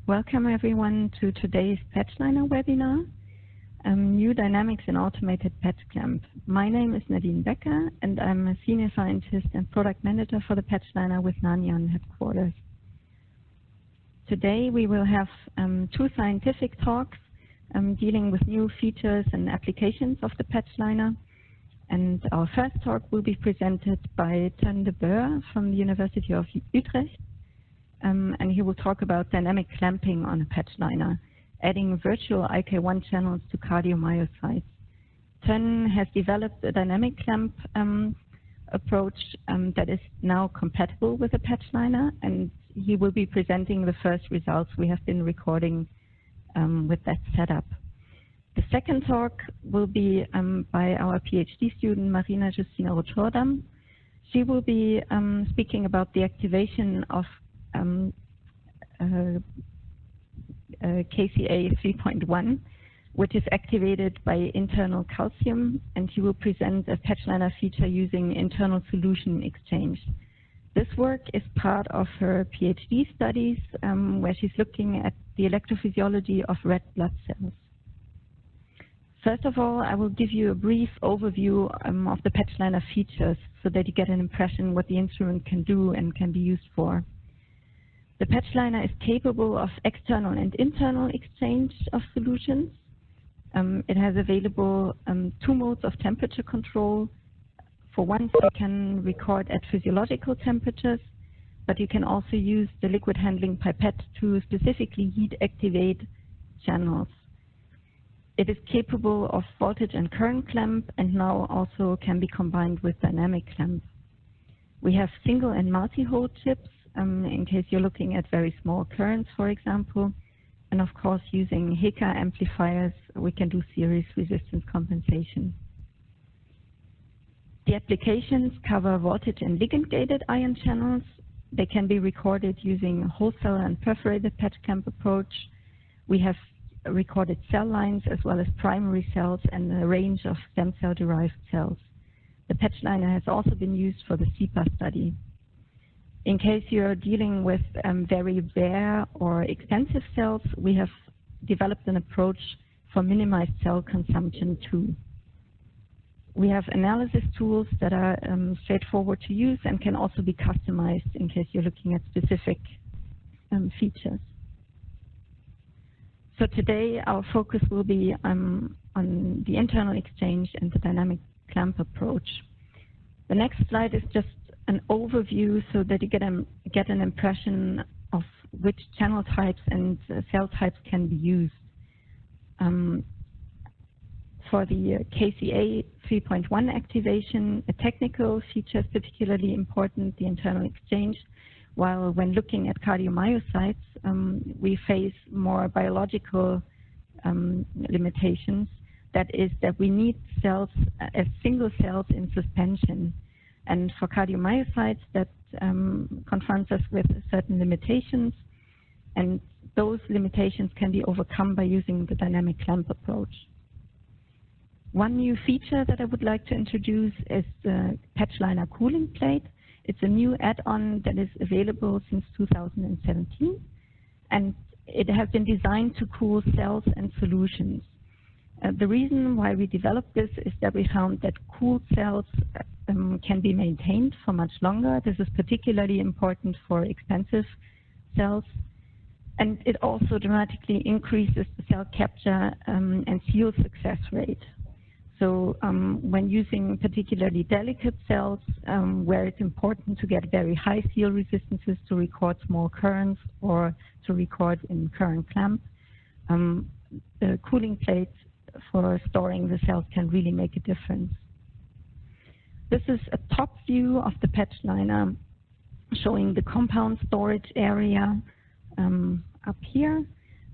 Welcome everyone to today's Patchliner Webinar, New Dynamics in Automated Patch Clamp. My name is Nadine Becker and I'm a Senior Scientist and Product Manager for the Patchliner with Nanyang headquarters. Today we will have two scientific talks dealing with new features and applications of the Patchliner. And our first talk will be presented by Teun de Boer from the University of Utrecht. And he will talk about dynamic clamping on a Patchliner, adding virtual IK1 channels to cardiomyocytes. Teun has developed a dynamic clamp approach that is now compatible with a Patchliner, and he will be presenting the first results we have been recording with that setup. The second talk will be by our PhD student, Marina Justina Rotterdam. She will be speaking about the activation of KCA 3.1, which is activated by internal calcium, and she will present a Patchliner feature using internal solution exchange. This work is part of her PhD studies, where she's looking at the electrophysiology of red blood cells. First of all, I will give you a brief overview of the Patchliner features so that you get an impression what the instrument can do and can be used for. The Patchliner is capable of external and internal exchange of solutions. It has available two modes of temperature control. For one, you can record at physiological temperatures, but you can also use the liquid handling pipette to specifically heat activate channels. It is capable of voltage and current clamp, and now also can be combined with dynamic clamp. We have single and multi-hole chips, in case you're looking at very small currents, for example. And of course, using HECA amplifiers, we can do series resistance compensation. The applications cover voltage and ligand-gated ion channels. They can be recorded using whole cell and perforated patch clamp approach. We have recorded cell lines as well as primary cells and a range of stem cell-derived cells. The Patchliner has also been used for the CEPA study. In case you're dealing with very rare or expensive cells, we have developed an approach for minimized cell consumption too. We have analysis tools that are straightforward to use and can also be customized in case you're looking at specific features. So today our focus will be on the internal exchange and the dynamic clamp approach. The next slide is just an overview so that you get an impression of which channel types and cell types can be used. For the KCA 3.1 activation, a technical feature is particularly important, the internal exchange, while when looking at cardiomyocytes, we face more biological limitations. That is that we need cells as single cells in suspension. And for cardiomyocytes, that confronts us with certain limitations, and those limitations can be overcome by using the dynamic clamp approach. One new feature that I would like to introduce is the Patchliner cooling plate. It's a new add-on that is available since 2017, and it has been designed to cool cells and solutions. The reason why we developed this is that we found that cooled cells can be maintained for much longer. This is particularly important for expensive cells. And it also dramatically increases the cell capture and seal success rate. So when using particularly delicate cells, where it's important to get very high seal resistances to record small currents or to record in current clamp, the cooling plates for storing the cells can really make a difference. This is a top view of the Patchliner showing the compound storage area up here.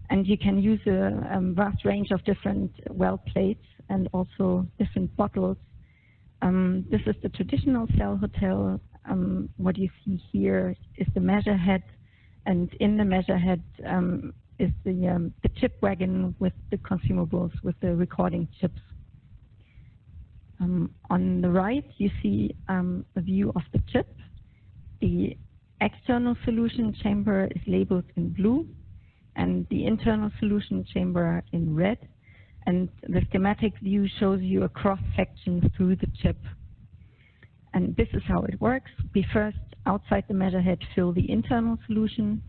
And you can use a vast range of different well plates and also different bottles. This is the traditional cell hotel. What you see here is the measure head, and in the measure head is the chip wagon with the consumables, with the recording chips. On the right, you see a view of the chip. The external solution chamber is labeled in blue, and the internal solution chamber in red. And the schematic view shows you a cross-section through the chip. And this is how it works. We first, outside the measure head, fill the internal solution.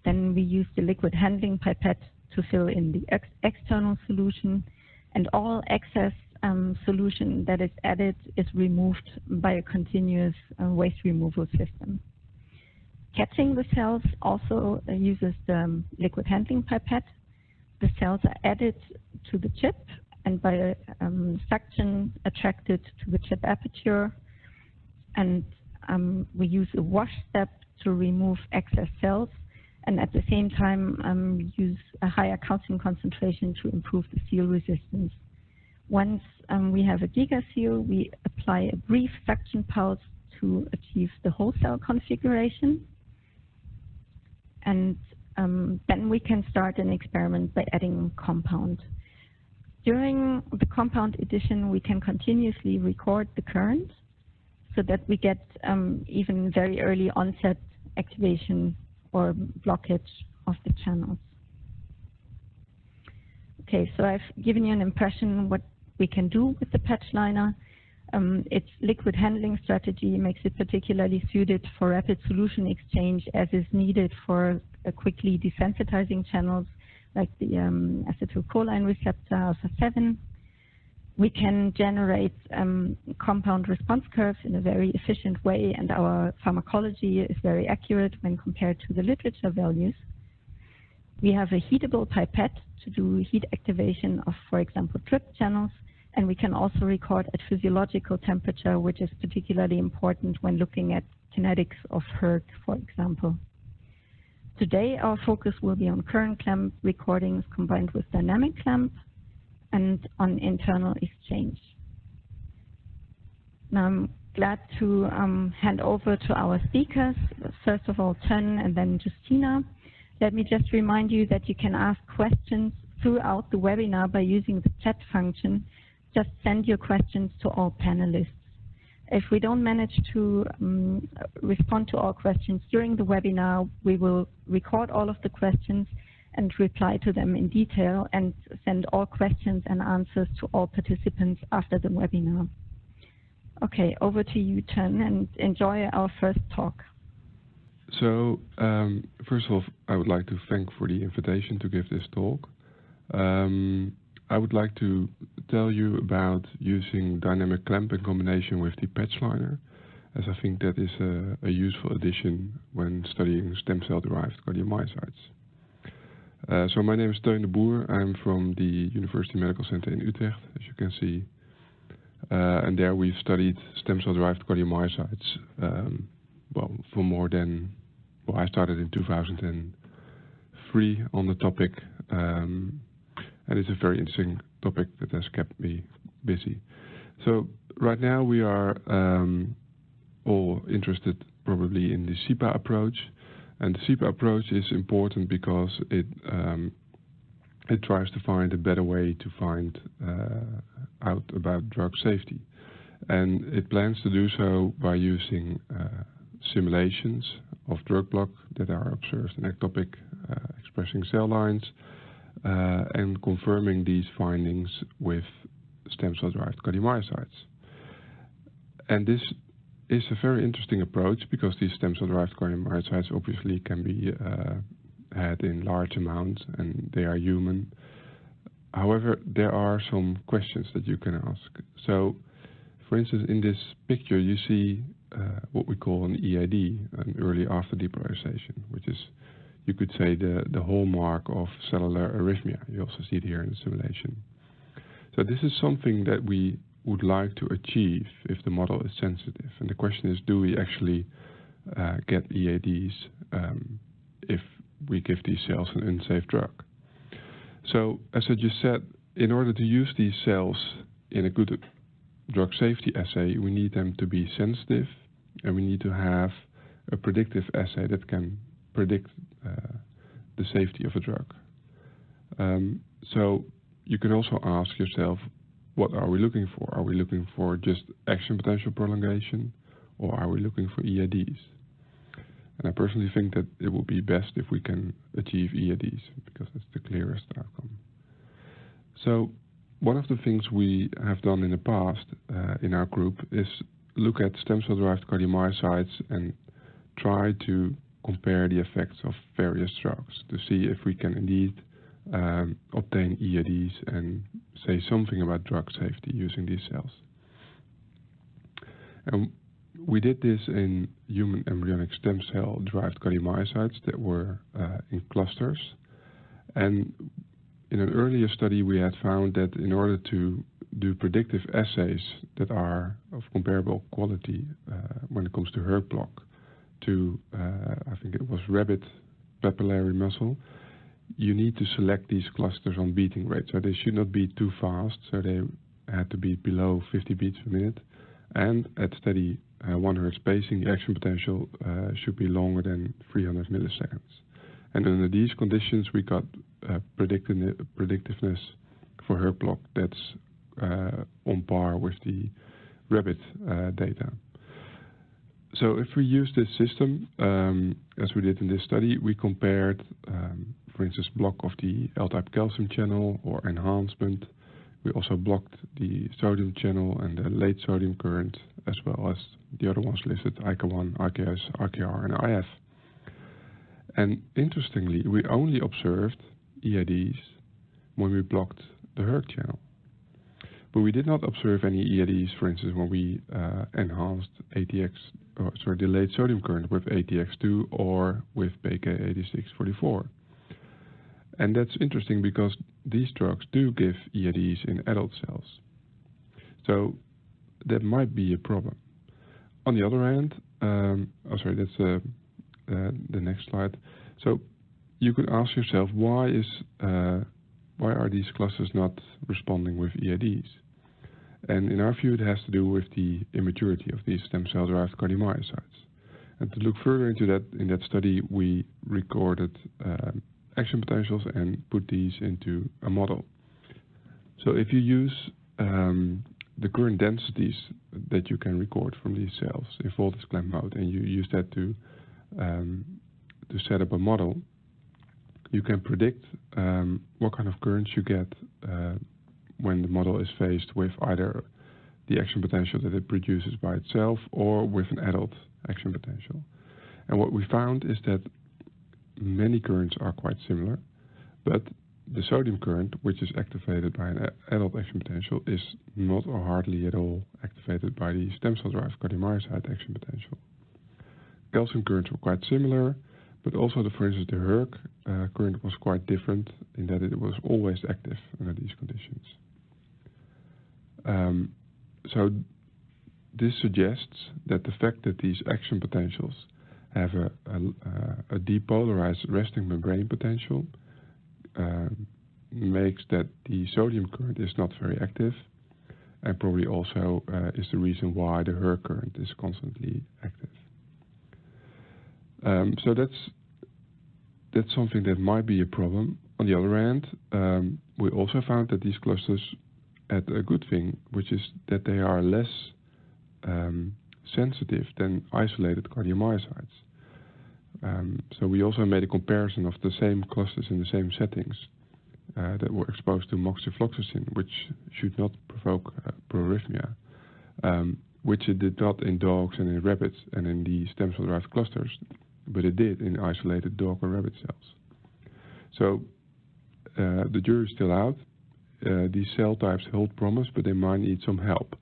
Then we use the liquid handling pipette to fill in the external solution. And all excess solution that is added is removed by a continuous waste removal system. Catching the cells also uses the liquid handling pipette. The cells are added to the chip and by suction attracted to the chip aperture. And we use a wash step to remove excess cells, and at the same time use a higher calcium concentration to improve the seal resistance. Once we have a gigaseal, we apply a brief suction pulse to achieve the whole cell configuration. And then we can start an experiment by adding compound. During the compound addition, we can continuously record the current so that we get even very early onset activation or blockage of the channels. Okay, so I've given you an impression what we can do with the Patchliner. Its liquid handling strategy makes it particularly suited for rapid solution exchange as is needed for quickly desensitizing channels like the acetylcholine receptor alpha 7. We can generate compound response curves in a very efficient way, and our pharmacology is very accurate when compared to the literature values. We have a heatable pipette to do heat activation of, for example, trip channels, and we can also record at physiological temperature, which is particularly important when looking at kinetics of hERG, for example. Today, our focus will be on current clamp recordings combined with dynamic clamp and on internal exchange. Now, I'm glad to hand over to our speakers. First of all, Teun and then Justina. Let me just remind you that you can ask questions throughout the webinar by using the chat function. Just send your questions to all panelists. If we don't manage to respond to all questions during the webinar, we will record all of the questions and reply to them in detail and send all questions and answers to all participants after the webinar. Okay, over to you, Teun, and enjoy our first talk. So, first of all, I would like to thank for the invitation to give this talk. I would like to tell you about using dynamic clamp in combination with the Patchliner, as I think that is a useful addition when studying stem cell-derived cardiomyocytes. So my name is Teun de Boer. I'm from the University Medical Center in Utrecht, as you can see. And there we've studied stem cell-derived cardiomyocytes, well, for more than, well, I started in 2003 on the topic. And it's a very interesting topic that has kept me busy. So right now we are all interested probably in the SIPA approach. And the SIPA approach is important because it tries to find a better way to find out about drug safety. And it plans to do so by using simulations of drug block that are observed in ectopic expressing cell lines, and confirming these findings with stem cell-derived cardiomyocytes. And this is a very interesting approach because these stem cell-derived cardiomyocytes obviously can be had in large amounts and they are human. However, there are some questions that you can ask. So, for instance, in this picture you see what we call an EAD, an early after depolarization, which is, you could say, the hallmark of cellular arrhythmia. You also see it here in the simulation. So this is something that we would like to achieve if the model is sensitive. And the question is, do we actually get EADs if we give these cells an unsafe drug? So, as I just said, in order to use these cells in a good drug safety assay, we need them to be sensitive, and we need to have a predictive assay that can predict the safety of a drug. So you can also ask yourself, what are we looking for? Are we looking for just action potential prolongation, or are we looking for EADs? And I personally think that it would be best if we can achieve EADs, because it's the clearest outcome. So one of the things we have done in the past in our group is look at stem cell-derived cardiomyocytes and try to compare the effects of various drugs to see if we can indeed obtain EADs and say something about drug safety using these cells. And we did this in human embryonic stem cell-derived cardiomyocytes that were in clusters. And in an earlier study, we had found that in order to do predictive assays that are of comparable quality when it comes to hERG block to, I think it was rabbit papillary muscle, you need to select these clusters on beating rate. So they should not beat too fast, so they had to be below 50 beats per minute. And at steady 1 Hz spacing, the action potential should be longer than 300 milliseconds. And under these conditions, we got predictiveness for hERG block that's on par with the rabbit data. So if we use this system, as we did in this study, we compared, for instance, block of the L-type calcium channel or enhancement. We also blocked the sodium channel and the late sodium current, as well as the other ones listed, IK1, IKS, IKR, and IF. And interestingly, we only observed EADs when we blocked the hERG channel. But we did not observe any EADs, for instance, when we enhanced the late sodium current with ATX2 or with PK8644. And that's interesting because these drugs do give EADs in adult cells. So that might be a problem. On the other hand, that's the next slide. So you could ask yourself, why are these clusters not responding with EADs? And in our view, it has to do with the immaturity of these stem cell-derived cardiomyocytes. And to look further into that, in that study, we recorded action potentials and put these into a model. So if you use the current densities that you can record from these cells in voltage clamp mode, and you use that to set up a model, you can predict what kind of currents you get when the model is faced with either the action potential that it produces by itself or with an adult action potential. And what we found is that many currents are quite similar, but the sodium current, which is activated by an adult action potential, is not or hardly at all activated by the stem cell-derived cardiomyocyte action potential. Calcium currents were quite similar, but also, for instance, the hERG current was quite different in that it was always active under these conditions. So this suggests that the fact that these action potentials have a depolarized resting membrane potential makes that the sodium current is not very active, and probably also is the reason why the hERG current is constantly active. So that's something that might be a problem. On the other hand, we also found that these clusters had a good thing, which is that they are less sensitive than isolated cardiomyocytes. So we also made a comparison of the same clusters in the same settings that were exposed to moxifloxacin, which should not provoke proarrhythmia, which it did not in dogs and in rabbits and in the stem cell-derived clusters, but it did in isolated dog or rabbit cells. So the jury's still out. These cell types hold promise, but they might need some help.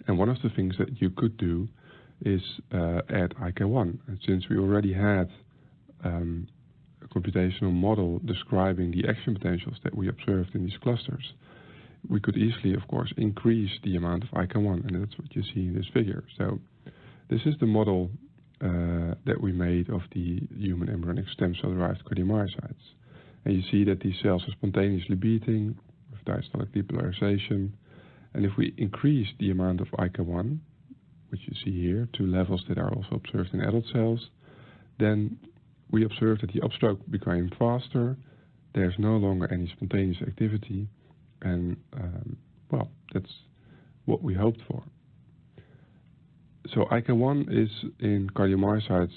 And one of the things that you could do is add IK1. And since we already had a computational model describing the action potentials that we observed in these clusters, we could easily, of course, increase the amount of IK1, and that's what you see in this figure. So this is the model that we made of the human embryonic stem cell-derived cardiomyocytes. And you see that these cells are spontaneously beating with diastolic depolarization. And if we increase the amount of IK1, which you see here, to levels that are also observed in adult cells, then we observe that the upstroke became faster, there's no longer any spontaneous activity, and well, that's what we hoped for. So IK1 is in cardiomyocytes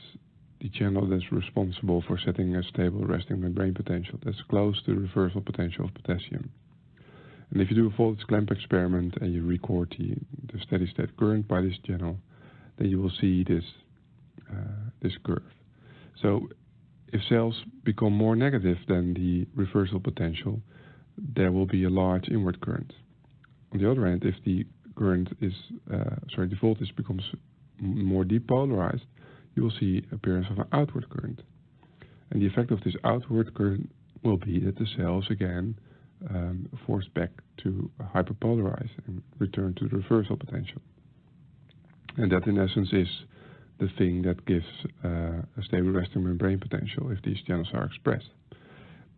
the channel that's responsible for setting a stable resting membrane potential that's close to the reversal potential of potassium. And if you do a voltage clamp experiment and you record the steady state current by this channel, then you will see this curve. So if cells become more negative than the reversal potential, there will be a large inward current. On the other hand, if the current is, the voltage becomes more depolarized, you will see appearance of an outward current. And the effect of this outward current will be that the cells again forced back to hyperpolarize and return to the reversal potential. And that in essence is the thing that gives a stable resting membrane potential if these channels are expressed.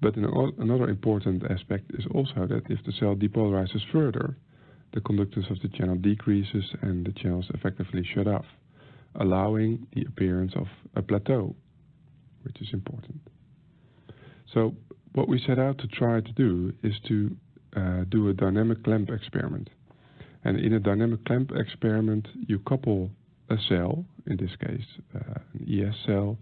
But another important aspect is also that if the cell depolarizes further, the conductance of the channel decreases and the channels effectively shut off, allowing the appearance of a plateau, which is important. So what we set out to try to do is to do a dynamic clamp experiment. And in a dynamic clamp experiment, you couple a cell, in this case an ES cell,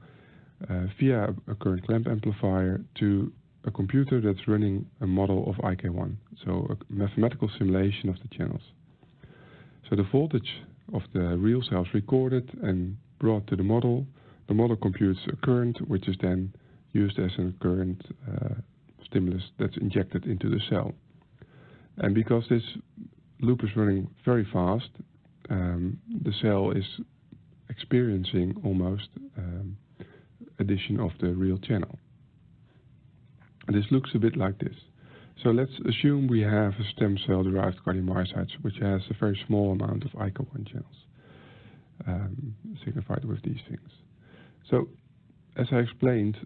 via a current clamp amplifier to a computer that's running a model of IK1, so a mathematical simulation of the channels. So the voltage of the real cells recorded and brought to the model computes a current which is then used as a current stimulus that's injected into the cell. And because this loop is running very fast, the cell is experiencing almost addition of the real channel. And this looks a bit like this. So let's assume we have a stem cell-derived cardiomyocytes which has a very small amount of IK1 channels, signified with these things. So as I explained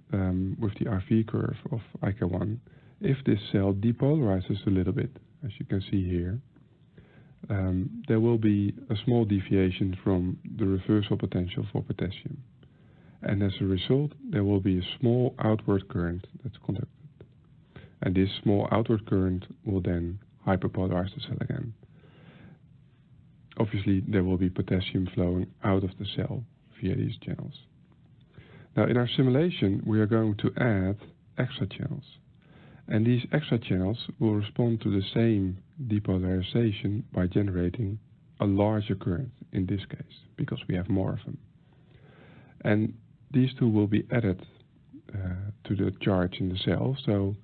with the RV curve of IK1, if this cell depolarizes a little bit, as you can see here, there will be a small deviation from the reversal potential for potassium. And as a result, there will be a small outward current that's conducted. And this small outward current will then hyperpolarize the cell again. Obviously, there will be potassium flowing out of the cell via these channels. Now, in our simulation, we are going to add extra channels. And these extra channels will respond to the same depolarization by generating a larger current in this case, because we have more of them. And these two will be added to the charge in the cell. So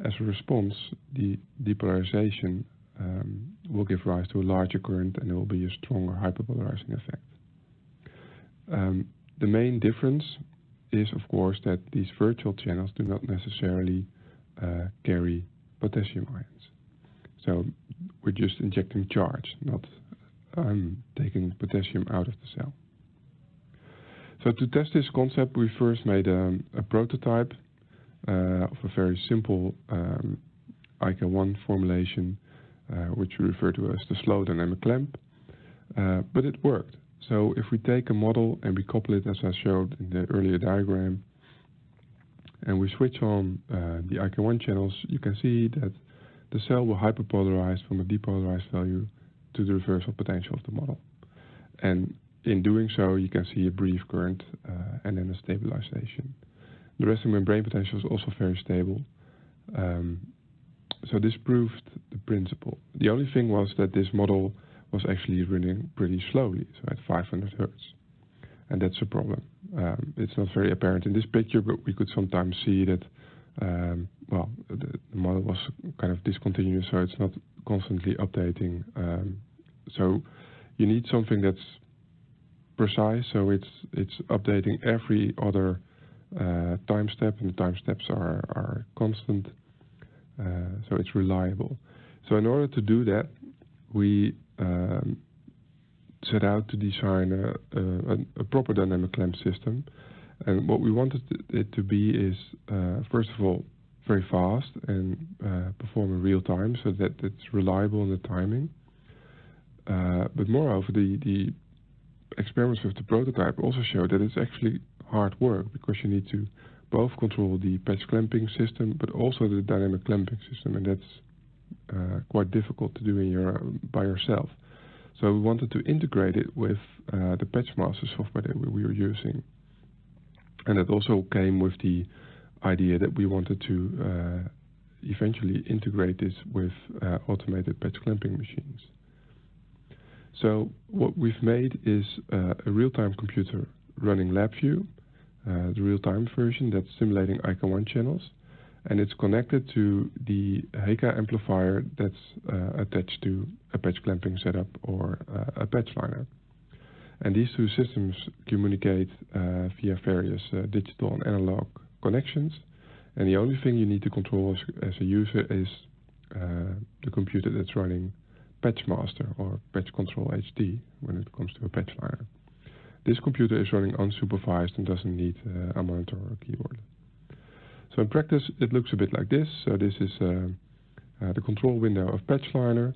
as a response, the depolarization will give rise to a larger current and there will be a stronger hyperpolarizing effect. The main difference is, of course, that these virtual channels do not necessarily carry potassium ions. So we're just injecting charge, not taking potassium out of the cell. So to test this concept, we first made a prototype of a very simple IK1 formulation, which we refer to as the slow dynamic clamp, but it worked. So if we take a model and we couple it as I showed in the earlier diagram, and we switch on the IK1 channels, you can see that the cell will hyperpolarize from a depolarized value to the reversal potential of the model. And in doing so, you can see a brief current and then a stabilization. The resting membrane potential is also very stable. So this proved the principle. The only thing was that this model was actually running pretty slowly, so at 500 Hertz. And that's a problem. It's not very apparent in this picture, but we could sometimes see that, the model was kind of discontinuous, so it's not constantly updating. So you need something that's precise, so it's updating every other time step, and the time steps are constant, so it's reliable. So in order to do that, we set out to design a proper dynamic clamp system. And what we wanted it to be is, first of all, very fast and perform in real time, so that it's reliable in the timing. But moreover, the experiments with the prototype also show that it's actually hard work, because you need to both control the patch clamping system, but also the dynamic clamping system, and that's quite difficult to do by yourself. So we wanted to integrate it with the PatchMaster software that we were using. And it also came with the idea that we wanted to eventually integrate this with automated patch clamping machines. So what we've made is a real-time computer running LabVIEW, the real-time version that's simulating ICA1 channels, and it's connected to the HECA amplifier that's attached to a patch clamping setup or a Patchliner. And these two systems communicate via various digital and analog connections, and the only thing you need to control as a user is the computer that's running PatchMaster or Patch Control HD when it comes to a Patchliner. This computer is running unsupervised and doesn't need a monitor or a keyboard. So in practice, it looks a bit like this. So this is the control window of Patchliner,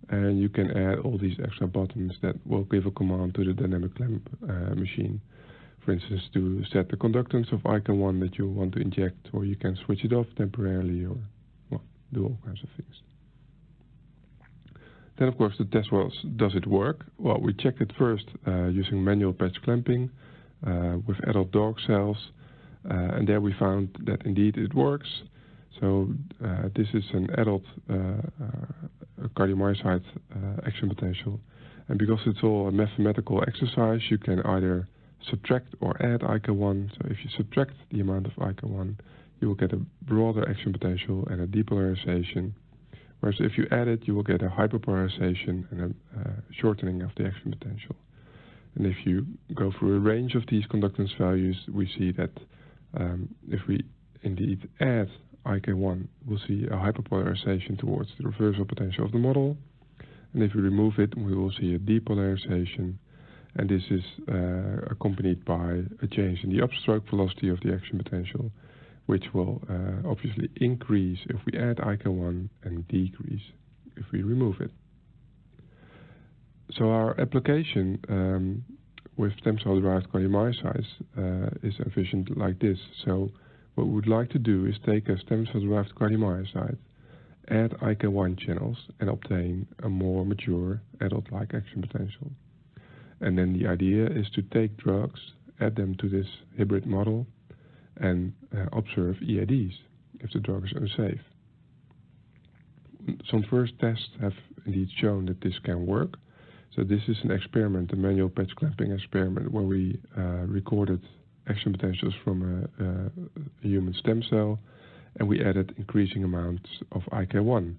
and you can add all these extra buttons that will give a command to the dynamic clamp machine. For instance, to set the conductance of ICA1 that you want to inject, or you can switch it off temporarily, or well, do all kinds of things. Then, of course, the test was, does it work? Well, we checked it first using manual patch clamping with adult dog cells, and there we found that indeed it works. So this is an adult cardiomyocyte action potential, and because it's all a mathematical exercise, you can either subtract or add ICA1. So if you subtract the amount of ICA1, you will get a broader action potential and a depolarization. Whereas if you add it, you will get a hyperpolarization and a shortening of the action potential. And if you go through a range of these conductance values, we see that if we indeed add IK1, we'll see a hyperpolarization towards the reversal potential of the model. And if we remove it, we will see a depolarization. And this is accompanied by a change in the upstroke velocity of the action potential, which will obviously increase if we add IK1 and decrease if we remove it. So our application with stem cell-derived cardiomyocytes is envisioned like this. So what we would like to do is take a stem cell-derived cardiomyocyte, add IK1 channels, and obtain a more mature adult-like action potential. And then the idea is to take drugs, add them to this hybrid model, and observe EADs if the drug is unsafe. Some first tests have indeed shown that this can work. So this is an experiment, a manual patch clamping experiment, where we recorded action potentials from a human stem cell, and we added increasing amounts of IK1.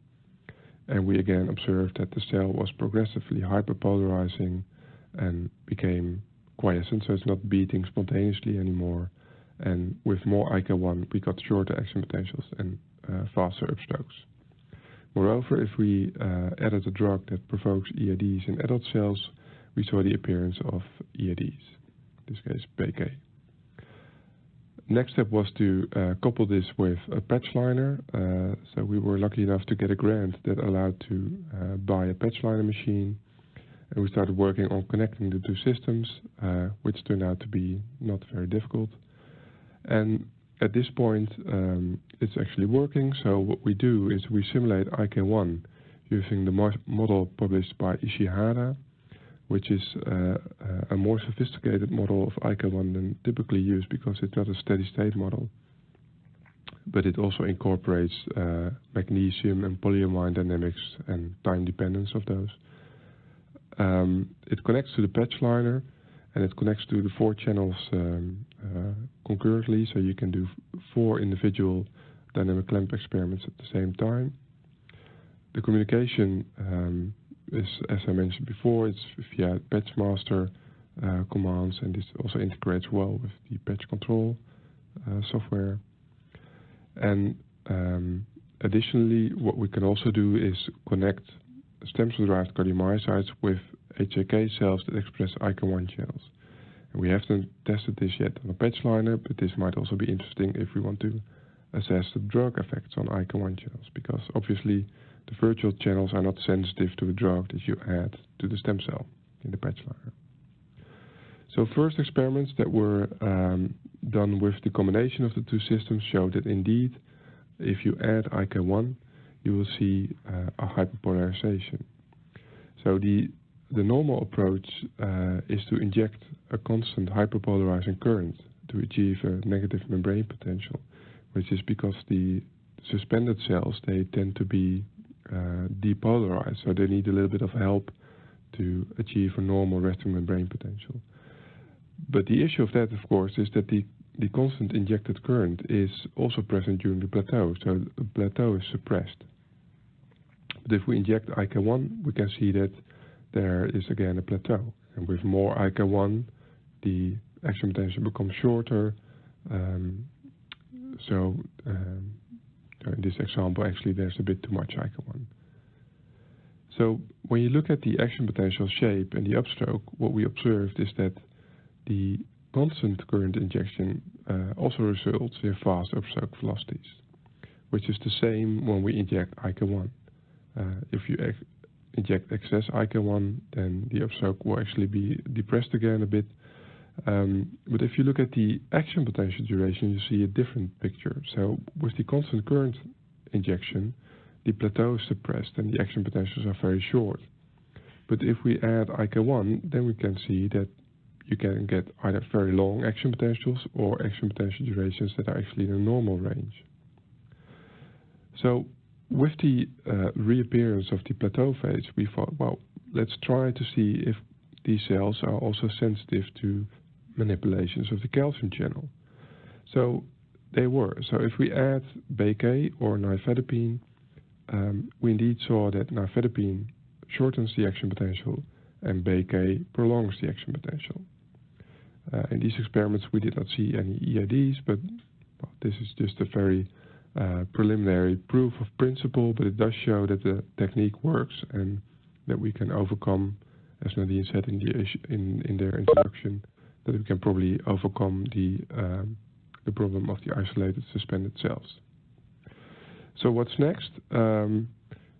And we again observed that the cell was progressively hyperpolarizing and became quiescent, so it's not beating spontaneously anymore. And with more IK1, we got shorter action potentials and faster upstrokes. Moreover, if we added a drug that provokes EADs in adult cells, we saw the appearance of EADs, in this case PK. Next step was to couple this with a Patchliner. So we were lucky enough to get a grant that allowed to buy a Patchliner machine. And we started working on connecting the two systems, which turned out to be not very difficult. And at this point, it's actually working. So what we do is we simulate IK1 using the model published by Ishihara, which is a more sophisticated model of IK1 than typically used because it's not a steady-state model. But it also incorporates magnesium and polyamine dynamics and time dependence of those. It connects to the Patchliner, and it connects to the 4 channels concurrently, so you can do 4 individual dynamic clamp experiments at the same time. The communication is, as I mentioned before, it's via PatchMaster commands, and this also integrates well with the patch control software. And additionally, what we can also do is connect stem cell-derived cardiomyocytes with HAK cells that express IK1 channels. And we haven't tested this yet on a Patchliner, but this might also be interesting if we want to assess the drug effects on IK1 channels, because obviously the virtual channels are not sensitive to the drug that you add to the stem cell in the Patchliner. So first experiments that were done with the combination of the two systems showed that indeed, if you add IK1, you will see a hyperpolarization. So the normal approach is to inject a constant hyperpolarizing current to achieve a negative membrane potential, which is because the suspended cells, they tend to be depolarized, so they need a little bit of help to achieve a normal resting membrane potential. But the issue of that, of course, is that the constant injected current is also present during the plateau, so the plateau is suppressed. But if we inject IK1, we can see that there is again a plateau, and with more IK1, the action potential becomes shorter. So in this example, actually, there's a bit too much IK1. So when you look at the action potential shape and the upstroke, what we observed is that the constant current injection also results in fast upstroke velocities, which is the same when we inject IK1. If you inject excess IK1, then the upstroke will actually be depressed again a bit. But if you look at the action potential duration, you see a different picture. So with the constant current injection, the plateau is suppressed and the action potentials are very short. But if we add IK1, then we can see that you can get either very long action potentials or action potential durations that are actually in a normal range. So with the reappearance of the plateau phase, we thought, well, let's try to see if these cells are also sensitive to manipulations of the calcium channel. So they were. So if we add BK or nifedipine, we indeed saw that nifedipine shortens the action potential and BK prolongs the action potential. In these experiments, we did not see any EIDs, but well, this is just a very preliminary proof of principle, but it does show that the technique works and that we can overcome, as Nadine said in their introduction, that we can probably overcome the problem of the isolated suspended cells. So what's next?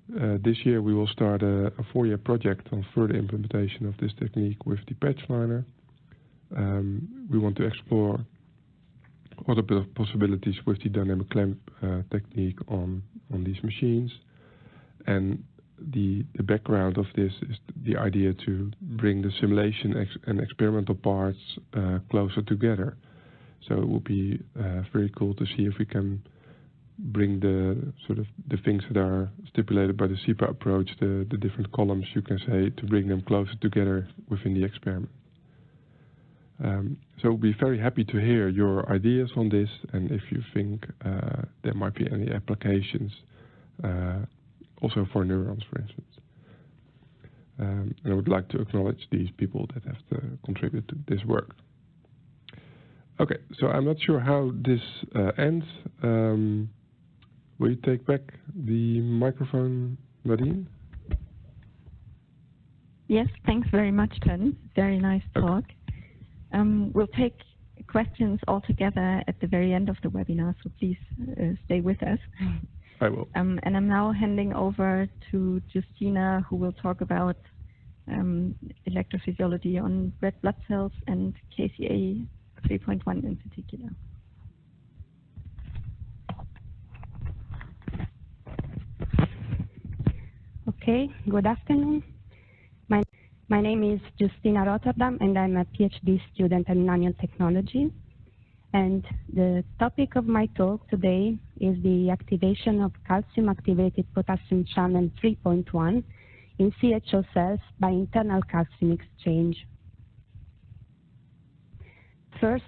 This year we will start a 4-year project on further implementation of this technique with the Patchliner. We want to explore other possibilities with the dynamic clamp technique on these machines. And the background of this is the idea to bring the simulation and experimental parts closer together. So it will be very cool to see if we can bring the things that are stipulated by the SIPA approach, the different columns, you can say, to bring them closer together within the experiment. So we'll be very happy to hear your ideas on this, and if you think there might be any applications, also for neurons, for instance. And I would like to acknowledge these people that have contributed to this work. Okay, so I'm not sure how this ends. Will you take back the microphone, Nadine? Yes, thanks very much, Teun. Very nice talk. We'll take questions all together at the very end of the webinar, so please stay with us. I will. And I'm now handing over to Justina, who will talk about electrophysiology on red blood cells and KCA 3.1 in particular. Okay, good afternoon. My name is Justina Rotterdam, and I'm a PhD student at nanotechnology. And the topic of my talk today is the activation of calcium-activated potassium channel 3.1 in CHO cells by internal calcium exchange. First,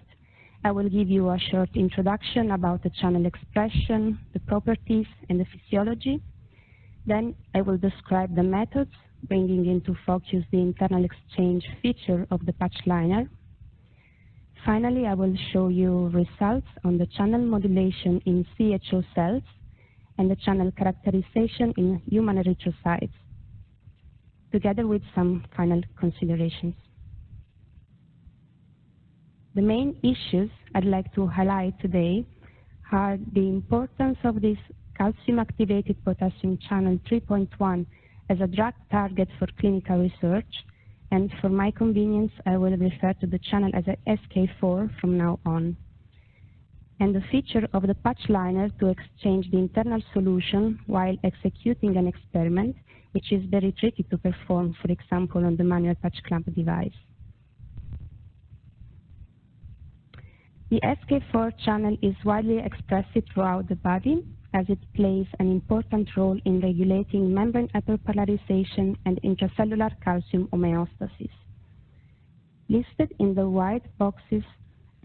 I will give you a short introduction about the channel expression, the properties, and the physiology. Then I will describe the methods, bringing into focus the internal exchange feature of the Patchliner. Finally, I will show you results on the channel modulation in CHO cells and the channel characterization in human erythrocytes, together with some final considerations. The main issues I'd like to highlight today are the importance of this calcium-activated potassium channel 3.1 as a drug target for clinical research, and for my convenience, I will refer to the channel as a SK4 from now on. And the feature of the Patchliner to exchange the internal solution while executing an experiment, which is very tricky to perform, for example, on the manual patch clamp device. The SK4 channel is widely expressed throughout the body, as it plays an important role in regulating membrane hyperpolarization and intracellular calcium homeostasis. Listed in the white boxes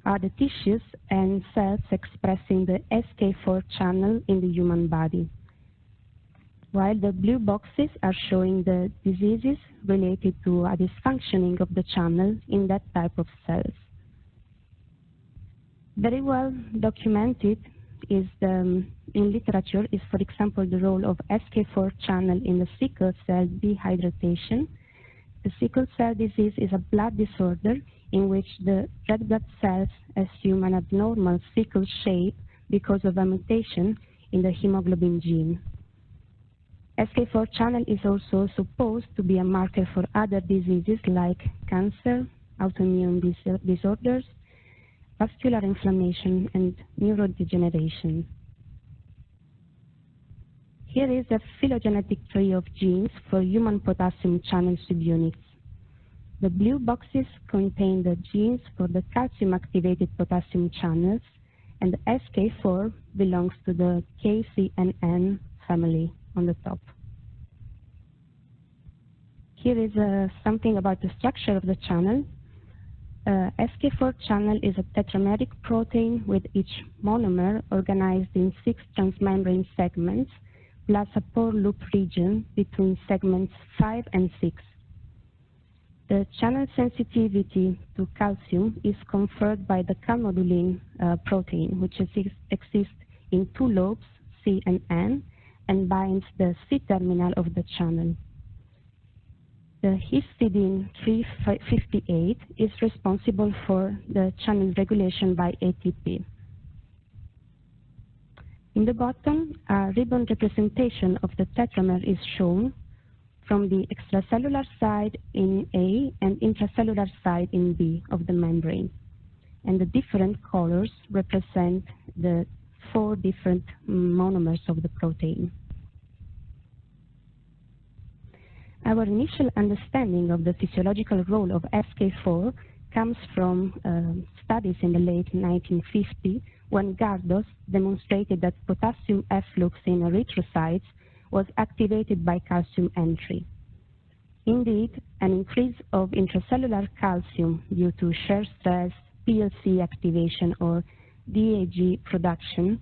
are the tissues and cells expressing the SK4 channel in the human body, while the blue boxes are showing the diseases related to a dysfunctioning of the channel in that type of cells. Very well documented is in literature is, for example, the role of SK4 channel in the sickle cell dehydration. The sickle cell disease is a blood disorder in which the red blood cells assume an abnormal sickle shape because of a mutation in the hemoglobin gene. SK4 channel is also supposed to be a marker for other diseases like cancer, autoimmune disorders, vascular inflammation, and neurodegeneration. Here is a phylogenetic tree of genes for human potassium channel subunits. The blue boxes contain the genes for the calcium-activated potassium channels, and the SK4 belongs to the KCNN family on the top. Here is something about the structure of the channel. SK4 channel is a tetrameric protein with each monomer organized in 6 transmembrane segments, plus a pore loop region between segments 5 and 6. The channel sensitivity to calcium is conferred by the calmodulin protein, which exists in 2 lobes, C and N, and binds the C terminal of the channel. The histidine 358 is responsible for the channel regulation by ATP. In the bottom, a ribbon representation of the tetramer is shown from the extracellular side in A and intracellular side in B of the membrane. And the different colors represent the 4 different monomers of the protein. Our initial understanding of the physiological role of SK4 comes from studies in the late 1950s when Gardos demonstrated that potassium efflux in erythrocytes was activated by calcium entry. Indeed, an increase of intracellular calcium due to shear stress, PLC activation, or DAG production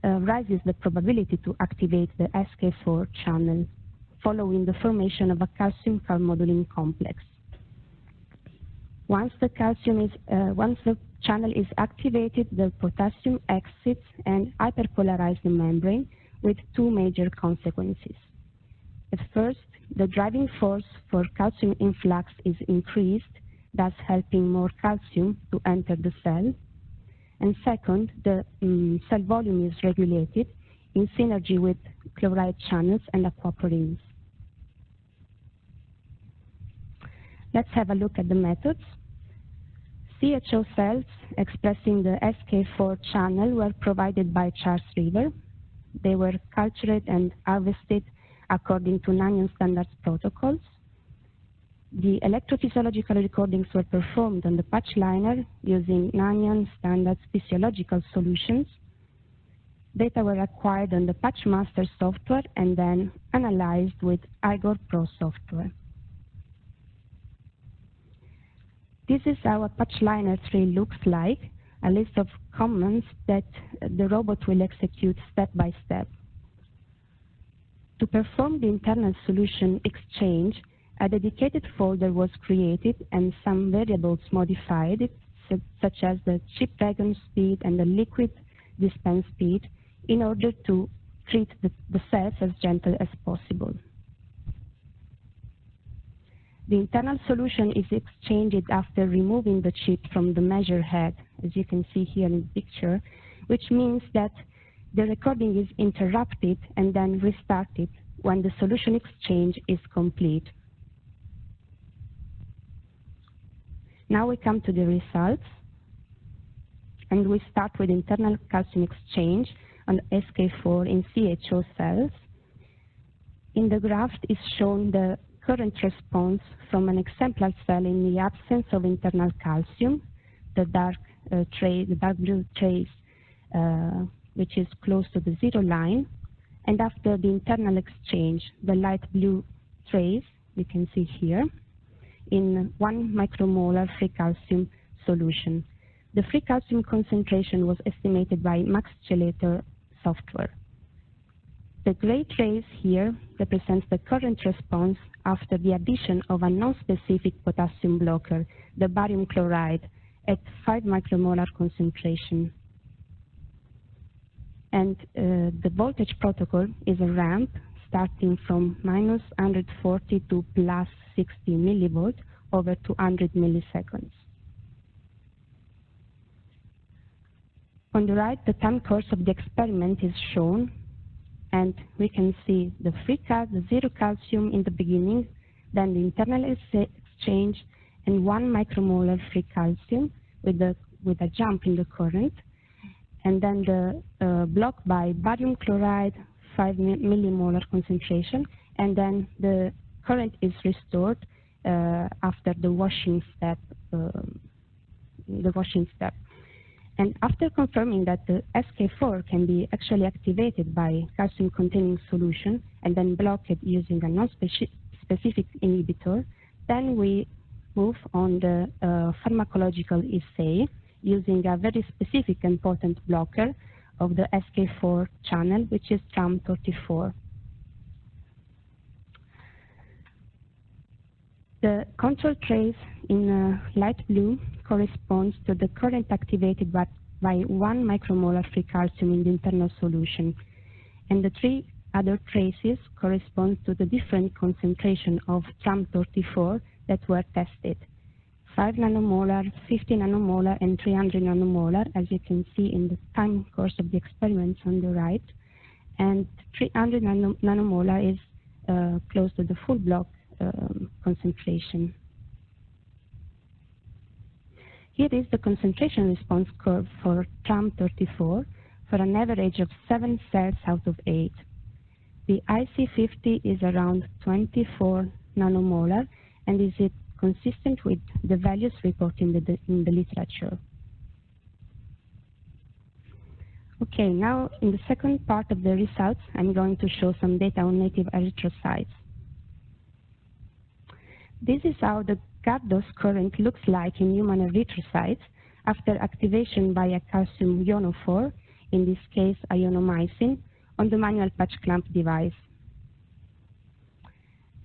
raises the probability to activate the SK4 channel, following the formation of a calcium-calmodulin complex. Once the channel is activated, the potassium exits and hyperpolarizes the membrane with 2 major consequences. At first, the driving force for calcium influx is increased, thus helping more calcium to enter the cell. And second, the cell volume is regulated in synergy with chloride channels and aquaporins. Let's have a look at the methods. CHO cells expressing the SK4 channel were provided by Charles River. They were cultured and harvested according to Nanion standards protocols. The electrophysiological recordings were performed on the Patchliner using Nanion standards physiological solutions. Data were acquired on the PatchMaster software and then analyzed with Igor Pro software. This is how a Patchliner tree looks like, a list of commands that the robot will execute step by step. To perform the internal solution exchange, a dedicated folder was created and some variables modified, such as the chip dragon speed and the liquid dispense speed, in order to treat the cells as gentle as possible. The internal solution is exchanged after removing the chip from the measure head, as you can see here in the picture, which means that the recording is interrupted and then restarted when the solution exchange is complete. Now we come to the results, and we start with internal calcium exchange on SK4 in CHO cells. In the graph is shown the current response from an exemplar cell in the absence of internal calcium, the dark trace, the dark blue trace, which is close to the 0 line. And after the internal exchange, the light blue trace, you can see here, in 1 micromolar free calcium solution. The free calcium concentration was estimated by MaxGelator software. The gray trace here represents the current response after the addition of a non-specific potassium blocker, the barium chloride, at 5 micromolar concentration. And the voltage protocol is a ramp starting from minus 140 to plus 60 millivolt over 200 milliseconds. On the right, the time course of the experiment is shown, and we can see the the 0 calcium in the beginning, then the internal exchange, and 1 micromolar free calcium with a jump in the current, and then the block by barium chloride, 5 millimolar concentration, and then the current is restored after the washing step. And after confirming that the SK4 can be actually activated by calcium-containing solution and then blocked using a non-specific inhibitor, then we move on the pharmacological assay using a very specific and potent blocker of the SK4 channel, which is TRAM34. The control trace in light blue corresponds to the current activated by 1 micromolar free calcium in the internal solution, and the 3 other traces correspond to the different concentration of TRAM34 that were tested: 5 nanomolar, 50 nanomolar, and 300 nanomolar, as you can see in the time course of the experiments on the right. And 300 nanomolar is close to the full block concentration. Here is the concentration response curve for TRAM34 for an average of 7 cells out of 8. The IC50 is around 24 nanomolar, and is it consistent with the values reported in the literature. Okay, now in the second part of the results, I'm going to show some data on native erythrocytes. This is how the Gardos current looks like in human erythrocytes after activation by a calcium ionophore, in this case ionomycin, on the manual patch clamp device.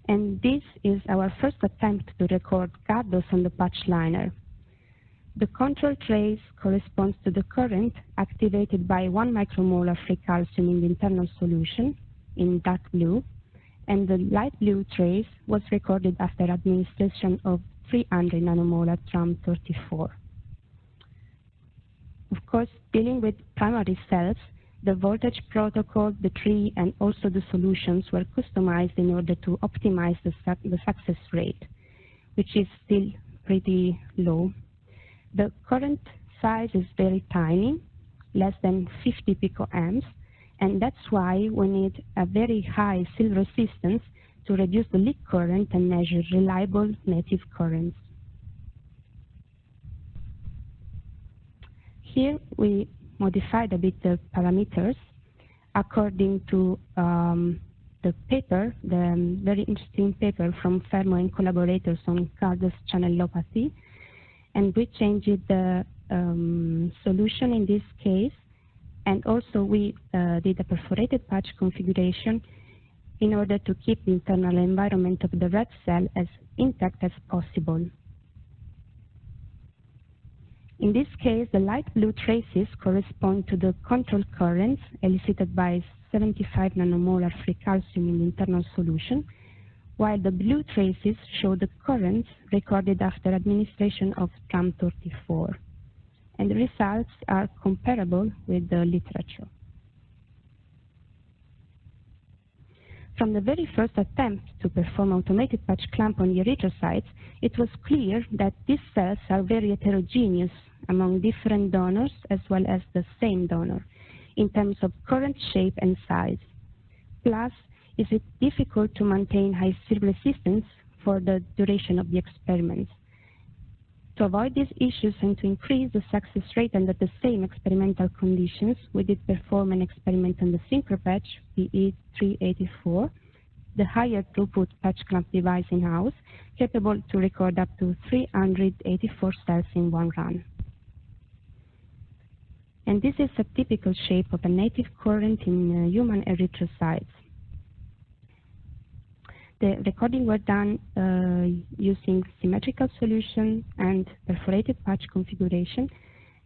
And this is our first attempt to record Gardos on the Patchliner. The control trace corresponds to the current activated by 1 micromolar free calcium in the internal solution, in dark blue, and the light blue trace was recorded after administration of 300 nanomolar TRAM34. Of course, dealing with primary cells, the voltage protocol, the tree, and also the solutions were customized in order to optimize the success rate, which is still pretty low. The current size is very tiny, less than 50 picoamps, and that's why we need a very high seal resistance to reduce the leak current and measure reliable native currents. Here we modified a bit the parameters according to the paper, the very interesting paper from Fermo and collaborators on Gardos channelopathy, and we changed the solution in this case, and also we did a perforated patch configuration in order to keep the internal environment of the red cell as intact as possible. In this case, the light blue traces correspond to the control currents elicited by 75 nanomolar free calcium in the internal solution, while the blue traces show the currents recorded after administration of TRAM34. And the results are comparable with the literature. From the very first attempt to perform automated patch clamp on erythrocytes, it was clear that these cells are very heterogeneous among different donors as well as the same donor in terms of current shape and size. Plus, is it difficult to maintain high seal resistance for the duration of the experiments. To avoid these issues and to increase the success rate under the same experimental conditions, we did perform an experiment on the SynchroPatch PE384, the higher throughput patch clamp device in-house, capable to record up to 384 cells in one run. And this is a typical shape of a native current in human erythrocytes. The recording was done using symmetrical solution and perforated patch configuration,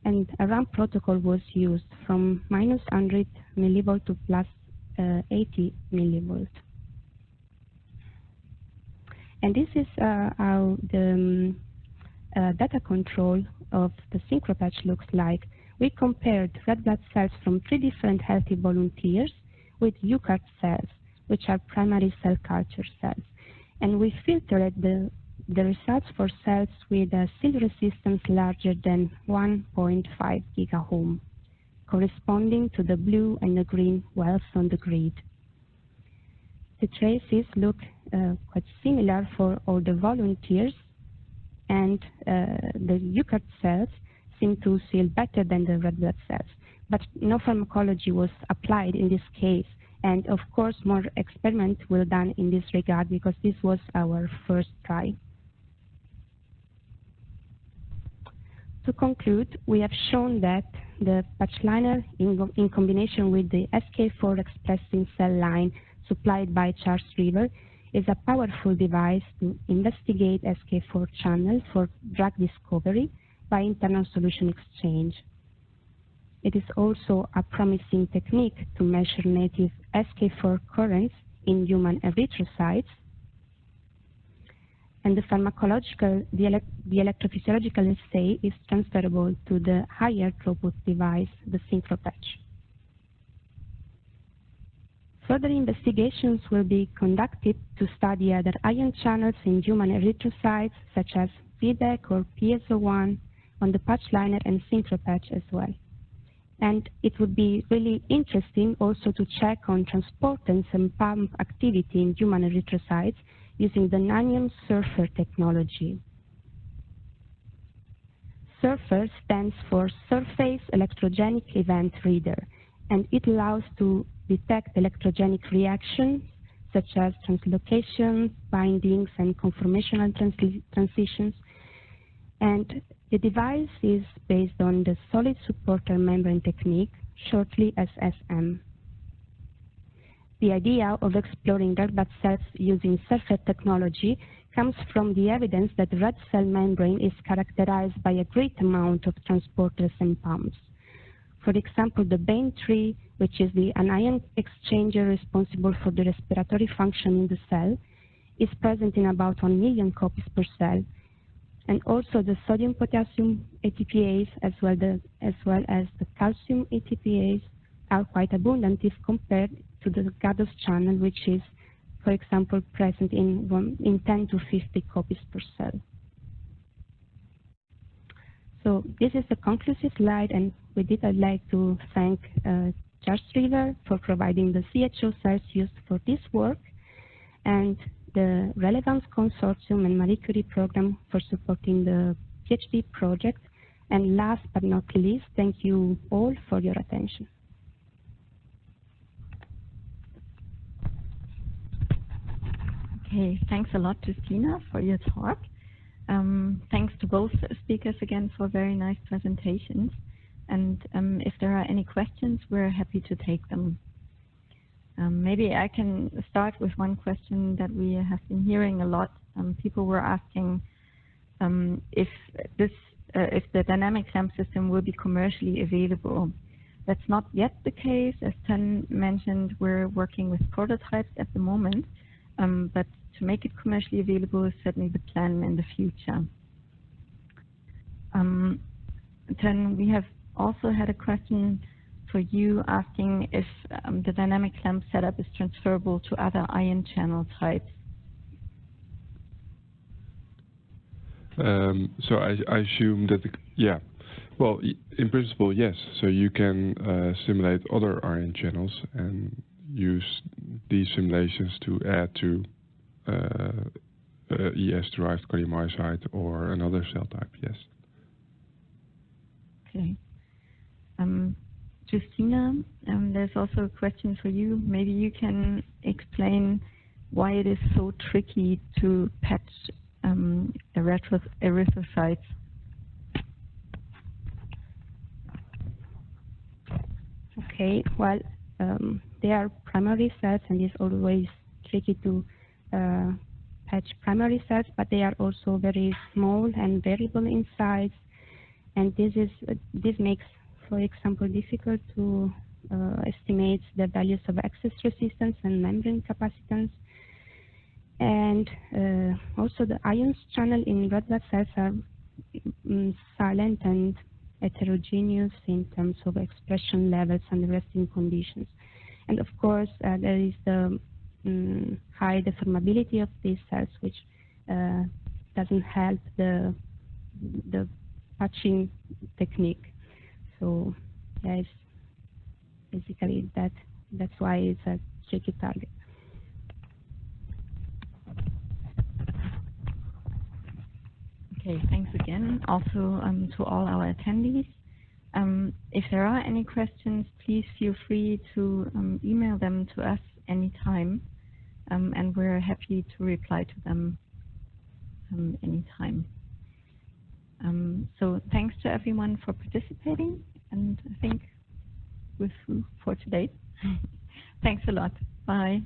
and a ramp protocol was used from -100 millivolt to plus 80 millivolt. And this is how the data control of the SynchroPatch looks like. We compared red blood cells from 3 different healthy volunteers with UCART cells, which are primary cell culture cells. And we filtered the results for cells with a seal resistance larger than 1.5 gigaohm, corresponding to the blue and the green wells on the grid. The traces look quite similar for all the volunteers, and the UCART cells seem to seal better than the red blood cells. But no pharmacology was applied in this case. And of course, more experiments were done in this regard because this was our first try. To conclude, we have shown that the Patchliner, in combination with the SK4 expressing cell line supplied by Charles River, is a powerful device to investigate SK4 channels for drug discovery by internal solution exchange. It is also a promising technique to measure native SK4 currents in human erythrocytes. And the pharmacological, the electrophysiological assay is transferable to the higher throughput device, the SynchroPatch. Further investigations will be conducted to study other ion channels in human erythrocytes, such as VDEC or PSO1, on the Patchliner and SynchroPatch as well. And it would be really interesting also to check on transportants and pump activity in human erythrocytes using the Nanium SURFER technology. SURFER stands for Surface Electrogenic Event Reader, and it allows to detect electrogenic reactions such as translocations, bindings, and conformational transitions. And the device is based on the solid supporter membrane technique, shortly as SM. The idea of exploring red blood cells using SURFER technology comes from the evidence that the red cell membrane is characterized by a great amount of transporters and pumps. For example, the BAIN3, which is the anion exchanger responsible for the respiratory function in the cell, is present in about 1 million copies per cell. And also the sodium-potassium ATPase as well as the calcium ATPase are quite abundant if compared to the Gardos channel, which is, for example, present in 10 to 50 copies per cell. So this is the conclusive slide, and with it I'd like to thank Charles River for providing the CHO cells used for this work, and the Relevance Consortium and Marie Curie program for supporting the PhD project. And last but not least, thank you all for your attention. Okay, thanks a lot, Justina, for your talk. Thanks to both speakers again for very nice presentations. And if there are any questions, we're happy to take them. Maybe I can start with one question that we have been hearing a lot. People were asking if the dynamic clamp system will be commercially available. That's not yet the case. As Teun mentioned, we're working with prototypes at the moment, but to make it commercially available is certainly the plan in the future. Teun, we have also had a question for you asking if the dynamic clamp setup is transferable to other ion channel types. So I assume that, yeah, well, in principle, yes. So you can simulate other ion channels and use these simulations to add to ES-derived cardiomyocyte or another cell type, yes. Okay. Justina, there's also a question for you. Maybe you can explain why it is so tricky to patch erythrocytes. Okay, well, they are primary cells, and it's always tricky to patch primary cells, but they are also very small and variable in size, and this makes, for example, difficult to estimate the values of access resistance and membrane capacitance. And also the ions channel in red blood cells are silent and heterogeneous in terms of expression levels and resting conditions. And of course, there is the high deformability of these cells, which doesn't help the patching technique. So yes, basically that's why it's a tricky target. Okay, thanks again also to all our attendees. If there are any questions, please feel free to email them to us anytime, and we're happy to reply to them anytime. So thanks to everyone for participating, and I think we're through for today. Thanks a lot. Bye.